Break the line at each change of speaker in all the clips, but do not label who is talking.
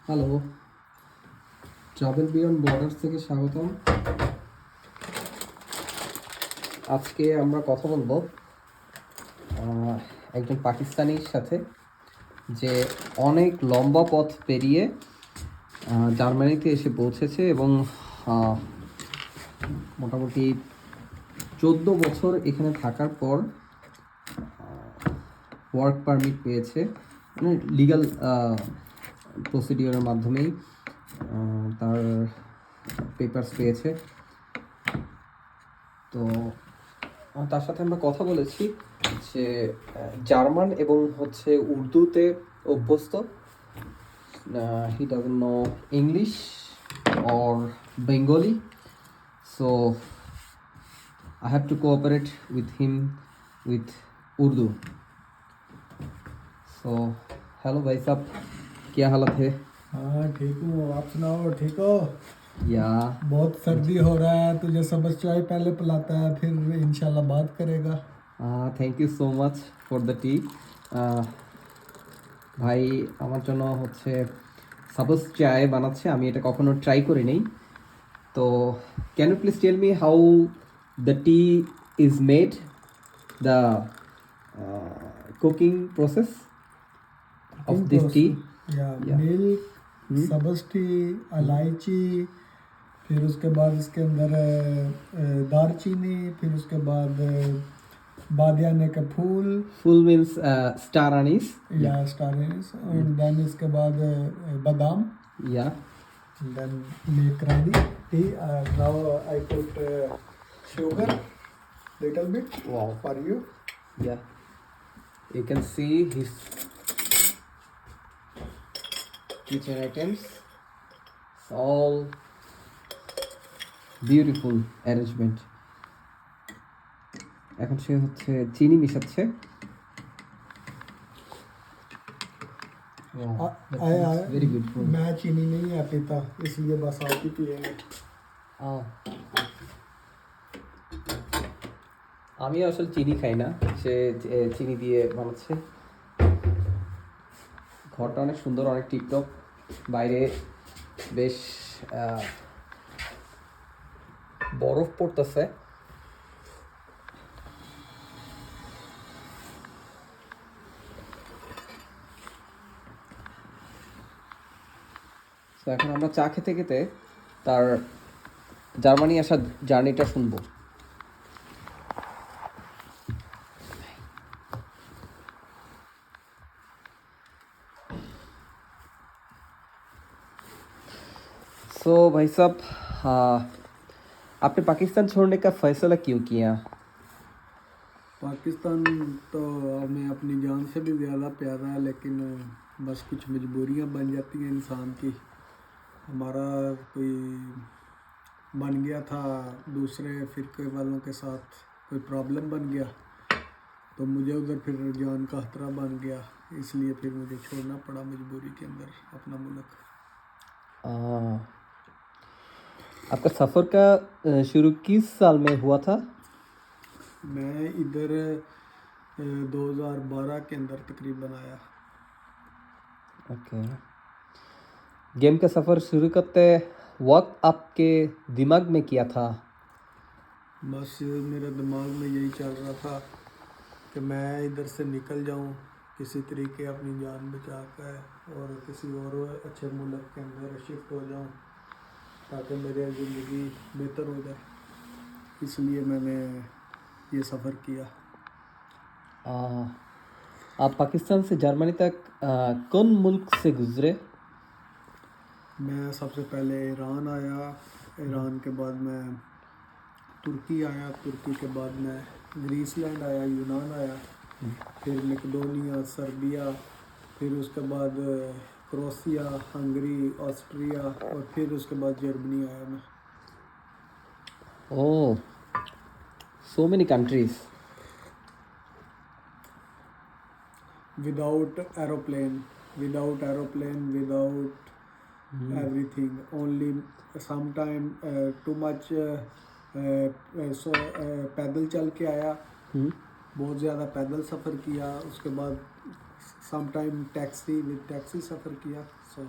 Hello, travel beyond borders থেকে স্বাগতম। আজকে আমরা কথা বলবো একজন পাকিস্তানির সাথে যে অনেক লম্বা পথ পেরিয়ে জার্মানিতে এসে পৌঁছেছে এবং মোটামুটি 14 বছর এখানে থাকার পর ওয়ার্ক পারমিট পেয়েছে, মানে লিগ্যাল প্রসিডিওরের মাধ্যমেই তার পেপারস পেয়েছে। তো তার সাথে আমরা কথা বলেছি যে জার্মান এবং উর্দুতে অভ্যস্ত। He doesn't know English or Bengali, so I have to cooperate with him with Urdu. So hello भाई साहब, क्या हालत है?
हाँ ठीक हूँ। आप सुनाओ, ठीक हो?
या
बहुत सर्दी हो रहा है, तुझे सबस चाय पहले पिलाता है, फिर इंशाल्लाह बात करेगा।
Thank you so much for the tea. ভাই আমার জন্য সাপোজ চায় বানাচ্ছে, আমি এটা কখনো ট্রাই করি নাই। তো can you please tell me how the tea is made, the cooking process of this tea?
या
Yeah.
मिल्क, सबस टी, इलायची, फिर उसके बाद इसके अंदर दालचीनी, फिर उसके बाद बादियाने का फूल
Full means star anise.
या स्टार एनिस, और देन इसके बाद बादाम।
Yeah.
Then make ready tea. Now I put sugar little bit
Wow.
for you.
Yeah. You can see his kitchen items. It's all beautiful arrangement. এখন সে চিনি মিশাচ্ছে। Wow, that looks very beautiful.
मैं चीनी नहीं है पीता, इसलिए बस आप ही पिएंगे।
আমি আসলে চিনি খাই না, সে চিনি দিয়ে বানাচ্ছে। ঘরটা অনেক সুন্দর, অনেক টিপটপ। বাইরে বেশ বরফ পড়তেছে। তো এখন আমরা চা খেতে খেতে তার জার্মানি আসার জার্নিটা শুনবো। सो भाई साहब, आपने पाकिस्तान छोड़ने का फैसला क्यों किया?
पाकिस्तान तो हमें अपनी जान से भी ज़्यादा प्यारा है, लेकिन बस कुछ मजबूरियां बन जाती हैं इंसान की। हमारा कोई बन गया था दूसरे फ़िरके वालों के साथ, कोई प्रॉब्लम बन गया, तो मुझे उधर फिर जान का खतरा बन गया, इसलिए फिर मुझे छोड़ना पड़ा मजबूरी के अंदर अपना मुल्क।
आपका सफ़र का शुरू किस साल में हुआ था?
मैं इधर 2012 के अंदर तकरीबन आया।
ओके। गेम का सफ़र शुरू करते वक्त आपके दिमाग में क्या था?
बस मेरे दिमाग में यही चल रहा था कि मैं इधर से निकल जाऊं किसी तरीके, अपनी जान बचा कर, और किसी और अच्छे मुल्क के अंदर शिफ्ट हो जाऊं ताकि मेरी ज़िंदगी बेहतर हो जाए, इसलिए मैंने ये सफ़र किया।
आप पाकिस्तान से जर्मनी तक कौन मुल्क से गुजरे?
मैं सबसे पहले ईरान आया, ईरान के बाद मैं तुर्की आया, तुर्की के बाद मैं ग्रीसलैंड आया, यूनान आया, फिर मैकेडोनिया, सर्बिया, फिर उसके बाद क्रोएशिया, हंगरी, ऑस्ट्रिया, और फिर उसके बाद जर्मनी आया मैं।
Oh, so many countries.
Without aeroplane, without everything, only sometime too much पैदल चल के आया, बहुत ज़्यादा पैदल सफ़र किया, उसके बाद सम टाइम टैक्सी सफ़र किया। सो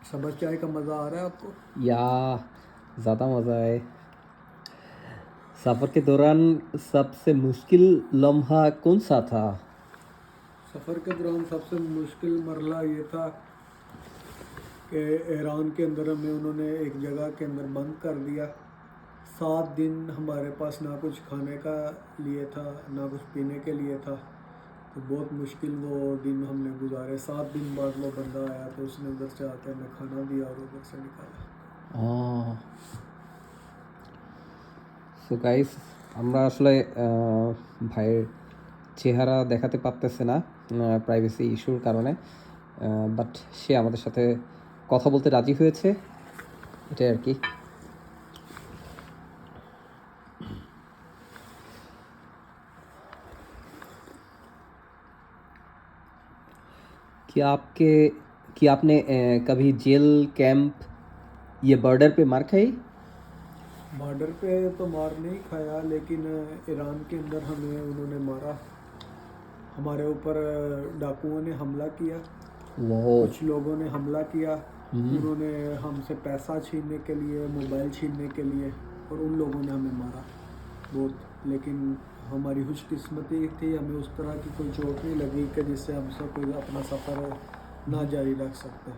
सब्ज़ चाय का मज़ा आ रहा है आपको?
या ज़्यादा मज़ा है। सफ़र के दौरान सबसे मुश्किल लम्हा कौन सा था?
सफ़र के दौरान सबसे मुश्किल मरला ये था कि ईरान के अंदर हमें उन्होंने एक जगह के अंदर बंद कर दिया। 7 दिन हमारे पास ना कुछ खाने का लिए था, ना कुछ पीने के लिए था। तो बहुत मुश्किल वो दिन हमने गुजारे। 7 दिन बाद वो बंदा आया तो उसने उधर से आके हमें खाना दिया और उधर से निकाला।
সো গাইস, আমরা আসলে ভাইয়ের চেহারা দেখাতে পারতেছে না প্রাইভেসি ইস্যুর কারণে, বাট সে আমাদের সাথে কথা বলতে রাজি হয়েছে, এটাই আর কি। कि आपने कभी जेल कैंप ये बॉर्डर पे मार खाई?
बॉर्डर पे तो मार नहीं खाया, लेकिन ईरान के अंदर हमें उन्होंने मारा। हमारे ऊपर डाकुओं ने हमला किया,
वो
कुछ लोगों ने हमला किया। उन्होंने हमसे पैसा छीनने के लिए, मोबाइल छीनने के लिए, और उन लोगों ने हमें मारा बहुत। लेकिन हमारी खुशकिस्मती थी, हमें उस तरह की कोई चोट नहीं लगी कि जिससे हमसे कोई अपना सफ़र ना जारी रख सकते।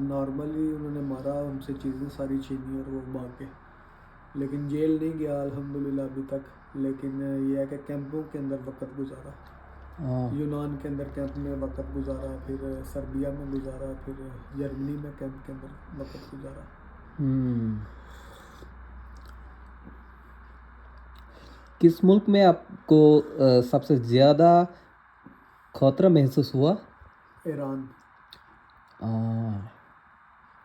नॉर्मली उन्होंने मारा, हमसे चीज़ें सारी छीनी और वो भाग गए। लेकिन जेल नहीं गया अल्हम्दुलिल्लाह अभी तक। लेकिन ये है कि कैंपों के अंदर वक्त गुजारा। यूनान के अंदर कैंप में वक्त गुजारा, फिर सर्बिया में गुजारा, फिर जर्मनी में कैंप के अंदर वक्त गुजारा।
किस मुल्क में आपको सबसे ज़्यादा खतरा महसूस हुआ?
ईरान।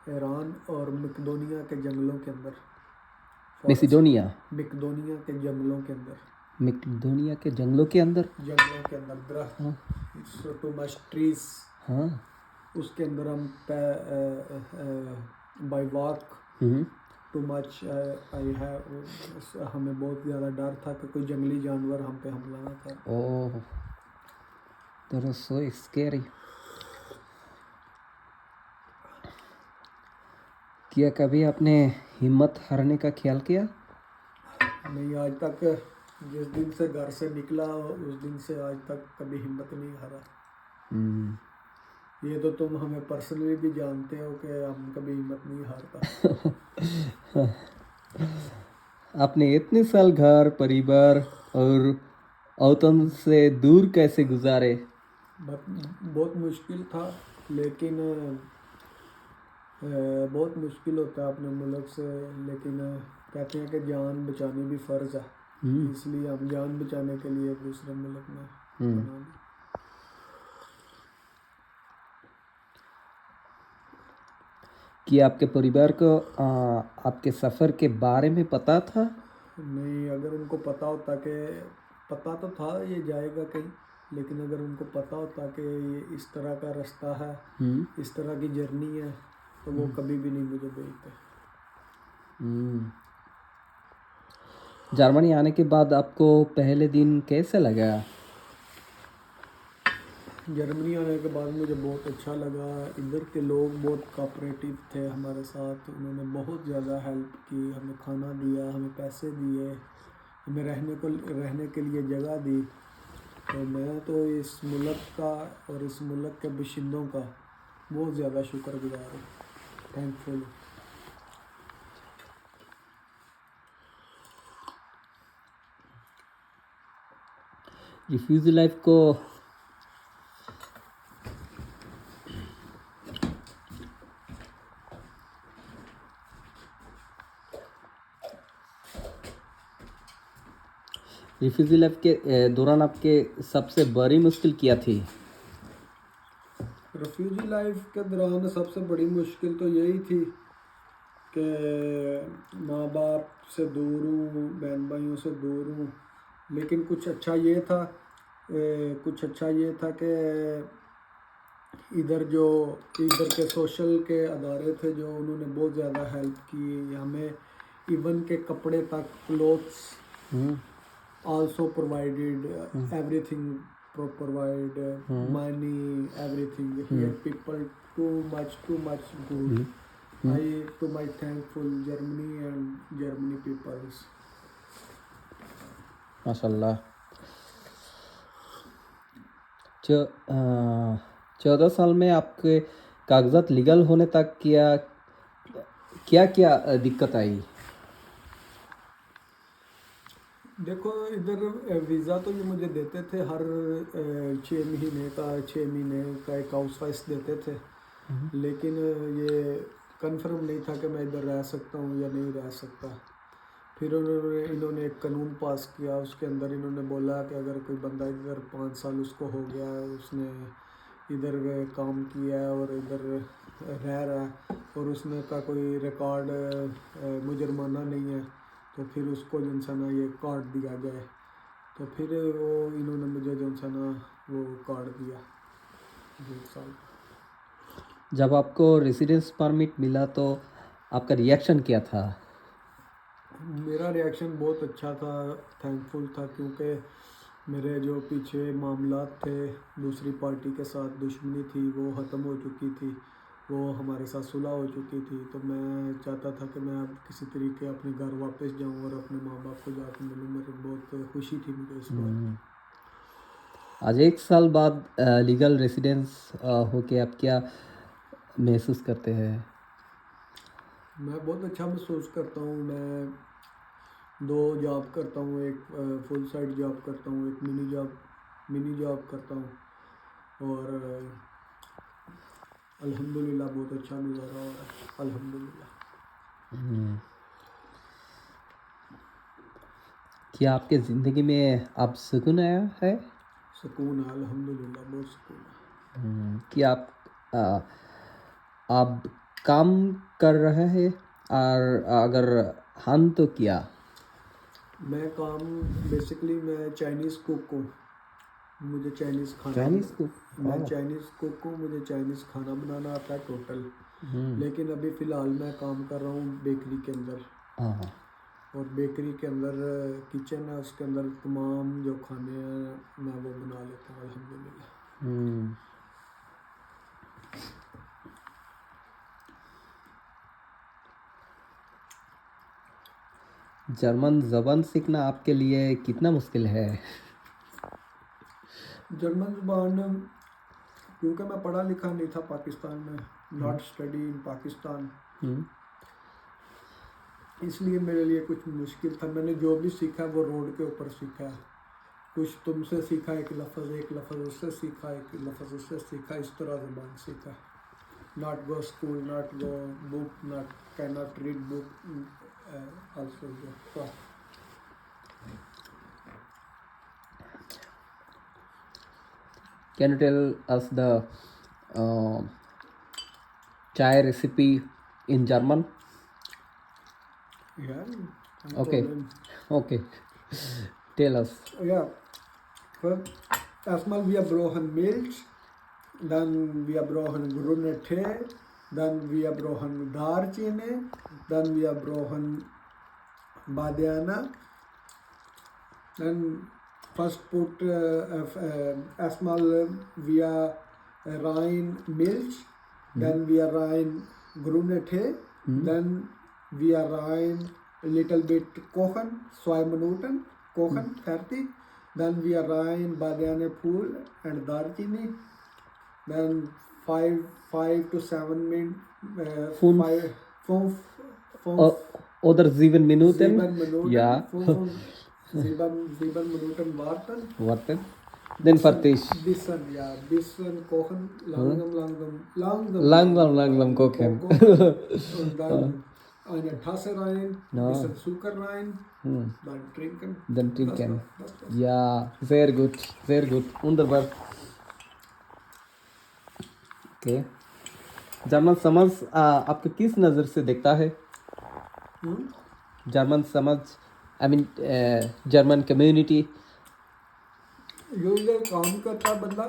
ईरान और मकदोनिया के जंगलों के अंदर।
मैसिडोनिया?
मकदोनिया के जंगलों के अंदर।
मैसिडोनिया के जंगलों के अंदर?
जंगलों के अंदर दरख्त, टू मच ट्रीज।
हाँ,
उसके अंदर हम bye walk too much I have, हमें बहुत ज़्यादा डर था कि कोई जंगली जानवर हम पे हमला ना कर।
ओह, that was so scary. क्या कभी आपने हिम्मत हारने का ख्याल किया?
नहीं, आज तक जिस दिन से घर से निकला उस दिन से आज तक कभी हिम्मत नहीं हारा। ये तो तुम हमें पर्सनली भी जानते हो कि हम कभी हिम्मत नहीं हारता।
आपने इतने साल घर परिवार और वतन से दूर कैसे गुजारे?
बहुत मुश्किल था, लेकिन बहुत मुश्किल होता है अपने मुल्क से। लेकिन कहते हैं कि जान बचानी भी फ़र्ज़ है, इसलिए हम जान बचाने के लिए दूसरे मुल्क में बना ली।
कि आपके परिवार को आपके सफ़र के बारे में पता था?
नहीं, अगर उनको पता होता कि पता तो था ये जाएगा कहीं, लेकिन अगर उनको पता होता कि ये इस तरह का रास्ता है, इस तरह की जर्नी है, तो वो कभी भी नहीं मुझे भेजते।
जर्मनी आने के बाद आपको पहले दिन कैसे लगा?
जर्मनी आने के बाद मुझे बहुत अच्छा लगा। इधर के लोग बहुत कोऑपरेटिव थे हमारे साथ। उन्होंने बहुत ज़्यादा हेल्प की, हमें खाना दिया, हमें पैसे दिए, हमें रहने के लिए जगह दी। तो मैं तो इस मुल्क का और इस मुल्क के बाशिंदों का बहुत ज़्यादा शुक्रगुजार हूँ, थैंकफुल।
रिफ्यूजी लाइफ को रिफ्यूजी लाइफ के दौरान आपके सबसे बड़ी मुश्किल क्या थी?
रेफ्यूजी लाइफ के दौरान सबसे बड़ी मुश्किल तो यही थी कि माँ बाप से दूर हूँ, बहन भाइयों से दूर हूँ। लेकिन कुछ अच्छा ये था कि इधर के सोशल के अदारे थे जो उन्होंने बहुत ज़्यादा हेल्प की हमें। इवन के कपड़े तक, clothes also provided, everything provide, money, everything. Here people too much good. I too much thankful Germany and Germany peoples.
माशाल्लाह। 14 साल में आपके कागजात लीगल होने तक क्या क्या दिक्कत आई?
देखो इधर वीज़ा तो ये मुझे देते थे हर 6 महीने का एक हाउस वाइस देते थे, लेकिन ये कंफर्म नहीं था कि मैं इधर रह सकता हूँ या नहीं रह सकता। फिर इन्होंने एक कानून पास किया, उसके अंदर इन्होंने बोला कि अगर कोई बंदा इधर 5 साल उसको हो गया है, उसने इधर काम किया है और इधर रह रहा है और उसने का कोई रिकॉर्ड मुजरमाना नहीं है, तो फिर उसको जो सा ना ये कार्ड दिया जाए। तो फिर वो इन्होंने मुझे जो सा ना वो कार्ड दिया 2 साल।
जब आपको रेसिडेंस परमिट मिला तो आपका रिएक्शन क्या था?
मेरा रिएक्शन बहुत अच्छा था, थैंकफुल था, क्योंकि मेरे जो पीछे मामलात थे दूसरी पार्टी के साथ दुश्मनी थी वो ख़त्म हो चुकी थी, वो हमारे साथ सुलह हो चुकी थी। तो मैं चाहता था कि मैं अब किसी तरीके अपने घर वापस जाऊं और अपने माँ बाप को जाकर मिलूं। मेरे बहुत खुशी थी मुझे इस बात।
आज 1 साल बाद लीगल रेसिडेंस होके आप क्या महसूस करते हैं?
मैं बहुत अच्छा महसूस करता हूँ। मैं 2 जॉब करता हूँ, एक फुल साइड जॉब करता हूँ, एक मिनी जॉब करता हूँ और अल्हम्दुलिल्लाह बहुत अच्छा गुजारा हो रहा है, अल्हम्दुलिल्लाह।
क्या आपके ज़िंदगी में अब सुकून आया है?
सुकून है, अल्हम्दुलिल्लाह बहुत सुकून है।
क्या आप काम कर रहे हैं और अगर हाँ तो क्या?
मैं काम बेसिकली मैं चाइनीज़ कुक हूँ, मुझे चाइनीज़ खाना
चाइनीज़ कुक?
मैं चाइनीज़ कुक हूँ, मुझे चाइनीज़ खाना बनाना आता है टोटल। लेकिन अभी फ़िलहाल मैं काम कर रहा हूँ बेकरी के अंदर,
हाँ।
और बेकरी के अंदर किचन है, उसके अंदर तमाम जो खाने हैं मैं वो बना लेता हूँ अल्हम्दुलिल्लाह।
जर्मन ज़बान सीखना आपके लिए कितना मुश्किल है?
जर्मन ज़बान क्योंकि मैं पढ़ा लिखा नहीं था पाकिस्तान में, नॉट स्टडी इन पाकिस्तान, इसलिए मेरे लिए कुछ मुश्किल था। मैंने जो भी सीखा वो रोड के ऊपर सीखा है, कुछ तुमसे सीखा, एक लफ्ज़ उससे सीखा, एक लफ्ज़ उससे सीखा, इस तरह ज़बान सीखा। Not go school, not go book, not can not read book also.
Can you tell us the chai recipe in German?
Yeah, no
Okay.
problem.
Okay. Tell us.
Ja, erstmal wir brauchen Milch, dann wir brauchen grüne Tee, dann wir brauchen Darzine, dann wir brauchen Badiana, dann first put erstmal wir rein Milch, dann wir rein grüne Tee, dann wir rein little bit kochen, 2 Minuten kochen, fertig. Then we rein Badiane Pool and Darchini. Then 5 to 7 minutes.
Oder 7 Minuten?
7 Minuten.
Ja.
7 Minuten warten.
Warten. Dann fertig.
Bisschen kochen,
Langsam kochen.
Und dann eine Tasse rein, bisschen Zucker rein, dann trinken.
Dann trinken.
Das war's.
Ja, sehr gut, wunderbar. Okay. German समझ आपको किस नज़र से देखता है? German समझ I mean German community.
जो इधर काम करता बंदा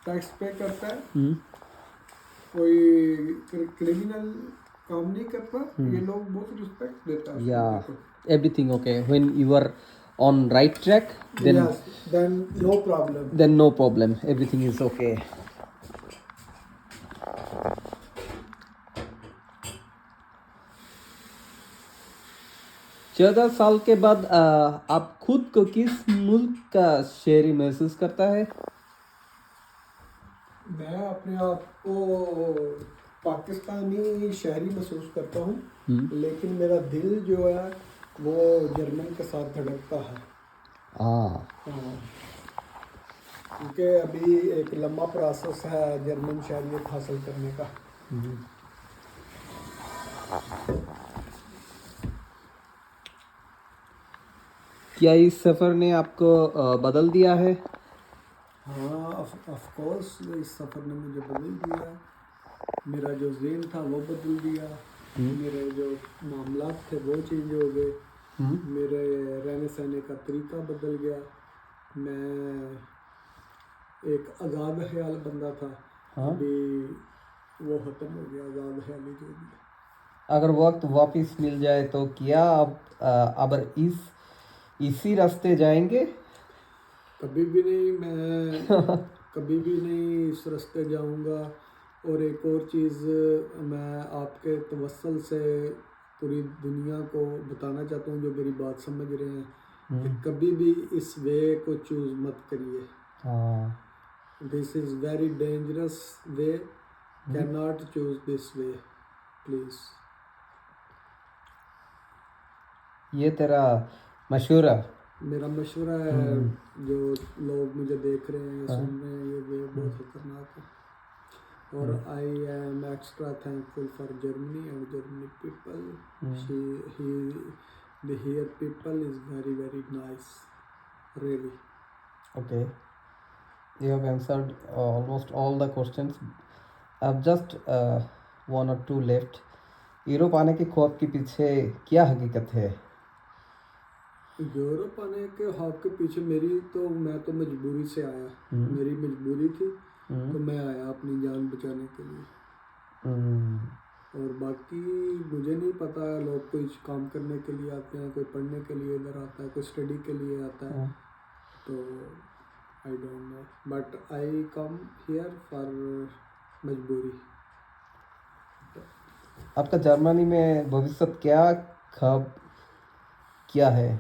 टैक्स पे करता है, कोई क्रिमिनल काम नहीं करता, ये लोग बहुत रिस्पेक्ट देता है।
या everything okay when you are on right track
then no problem.
Everything is okay. 14 साल के बाद आप खुद को किस मुल्क का शहरी महसूस करता है?
मैं अपने आप को पाकिस्तानी शहरी महसूस करता हूँ, लेकिन मेरा दिल जो है वो जर्मन के साथ धड़कता है।
हाँ,
हाँ, क्योंकि अभी एक लंबा प्रोसेस है जर्मन शहरियत हासिल करने का।
क्या इस सफ़र ने आपको बदल दिया है?
हाँ, ऑफ कोर्स इस सफ़र ने मुझे बदल दिया। मेरा जो ज़हन था वो बदल दिया, मेरे जो मामलात थे वो चेंज हो गए, मेरे रहने सहने का तरीका बदल गया। मैं एक आज़ाद ख्याल बंदा था, अभी वो ख़त्म हो गया आज़ाद ख्याली जो भी।
अगर वक्त वापस मिल जाए तो क्या आप अब इसी रास्ते जाएंगे?
कभी भी नहीं, मैं कभी भी नहीं इस रास्ते जाऊंगा। और एक और चीज़ मैं आपके तवस्सुल से पूरी दुनिया को बताना चाहता हूँ जो मेरी बात समझ रहे हैं कि कभी भी इस वे को चूज़ मत करिए। This is very dangerous way, can not choose this way please.
ये तेरा मशवरा?
मेरा मशवरा है, जो लोग मुझे देख रहे हैं सुन रहे हैं, ये वे बहुत खतरनाक है। और I am extra thankful for Germany and Germany people. The here people is very very nice, really.
Okay, you have answered almost all the questions. अब just one or two left. Europe आने के ख्वाब के पीछे क्या हकीकत है?
Europe आने के ख्वाब के पीछे मैं तो मजबूरी से आया, मेरी मजबूरी थी तो मैं आया अपनी जान बचाने के लिए। और बाकी मुझे नहीं पता, लोग कोई काम करने के लिए आते हैं, कोई पढ़ने के लिए इधर आता है, कोई स्टडी के लिए आता है, तो I don't know, but I come here for मजबूरी।
आपका जर्मनी में भविष्य क्या ख्वाब क्या है?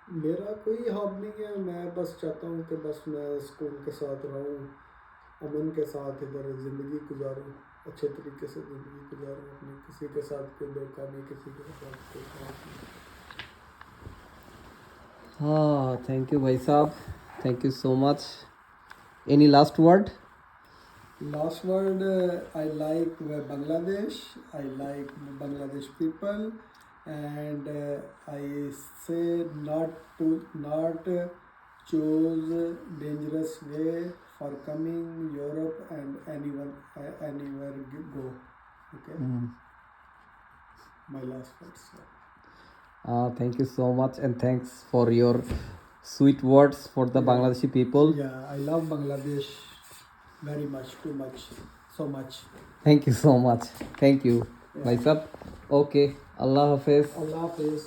मेरा कोई ख्वाब नहीं है, मैं बस चाहता हूँ कि बस मैं सुकून के साथ रहूँ, अमन के साथ इधर ज़िंदगी गुजारूँ, अच्छे तरीके से ज़िंदगी गुजारूँ अपनी, किसी के साथ कोई धोखा नहीं, किसी के साथ कोई खराब नहीं।
हाँ, थैंक यू भाई साहब, thank you so much. Any last word?
Last word, I like Bangladesh. I like Bangladesh people, and I say not choose dangerous way for coming Europe and anywhere you go. Okay. My last words.
Thank you so much, and thanks for your sweet words for the Bangladeshi people.
Yeah, I love Bangladesh very much, too much, so much.
Thank you so much. Thank you, भाई साहब. Okay, Allah Hafiz.
Allah Hafiz.